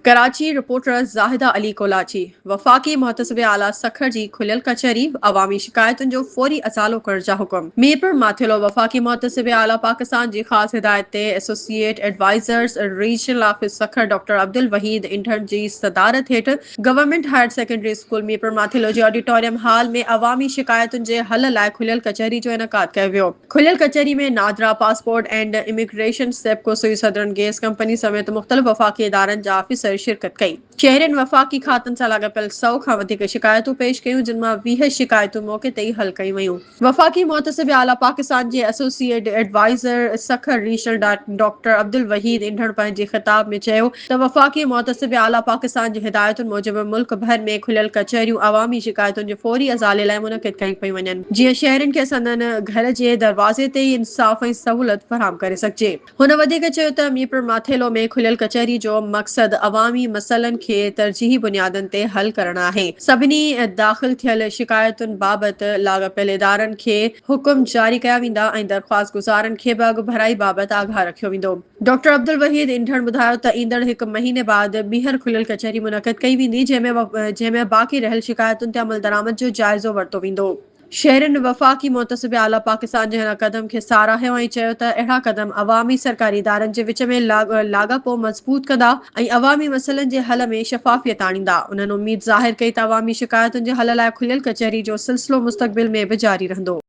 Karachi reporter Zahida Ali कोलाची वफाकी मुहतसिब आला सखर जी खुलियल कचहरी अवामी शिकायतुनि जो फौरी असालो करण जा हुकुम। मीरपुर माथिलो वफाकी मुहतसिब आला पाकिस्तान जी ख़ासि हिदायत ते associate advisers regional office Sukkur doctor Abdul Waheed Indhan जी सदारत हेठि government higher secondary school Mirpur Mathelo जे ऑडिटोरियम हाल में अवामी शिकायतुनि जे हल लाइ खुलियल कचहरी जो इनकाद कयो वियो। खुलियल कचहरी में नादरा पासपोर्ट एंड इमिग्रेशन सेप्को सुई सदरन गैस कंपनी समेत मुख़्तलिफ़ वफाकी इदारनि जा ऑफिसर शिरकत कई। शहरनि वफाकी खातनि सां लाॻापियल 100 खां वधीक शिकायतूं पेश कयूं, जिन मां 20 शिकायतूं मौके ते ई हल कयूं वयूं। वफाकी मुहतसिब आला पाकिस्तान जे associate adviser Sukkur regional doctor Abdul Waheed Indhan पंहिंजे ख़िताब में चयो त वफाकी मुहतसिब आला पाकिस्तान जी हिदायतुनि मूजिबि मुल्क भर में खुलियल कचहरियूं अवामी शिकायतुनि जे फौरी अज़ाले लाइ मुनक़िद कयूं पियूं वञनि, जीअं शहरनि खे संदन घर जे दरवाज़े ते ई इंसाफ़ ऐं सहूलियत फराहम करे सघिजे। हुन वधीक चयो त मीरपुर माथेलो में खुलियल कचहरी जो मक़सद अवामी मसइलनि खे तरजीही बुनियादनि ते हल करणु आहे। सभिनी दाख़िल थियल शिकायतुनि बाबति लाॻापियल इदारनि खे हुकुम जारी कया वेंदा ऐं दरख़्वास्त गुज़ारनि खे बि अॻु भराई बाबति आगाह रखियो वेंदो। डॉक्टर अब्दुल वहीद इंढण ॿुधायो त ईंदड़ 1 महीने बाद ॿीहर खुलियल कचहरी मुनक़िद कई वेंदी, जंहिंमें बाक़ी रहियल शिकायतुनि ते अमल दरामद जो जाइज़ो वरितो वेंदो। शहरनि वफाकी मुहतसिब आला पाकिस्तान जे हिन क़दम खे साराहियो ऐं चयो त अहिड़ा क़दम अवामी सरकारी इदारनि जे विच में लाॻापो मज़बूत कंदा ऐं अवामी मसइलनि जे हल में शफ़ाफ़ियत आणींदा। उन्हनि उमीद ज़ाहिर कई त अवामी शिकायतुनि जे हल लाइ खुलियल कचहरी जो सिलसिलो मुस्तक़बिल में बि जारी रहंदो।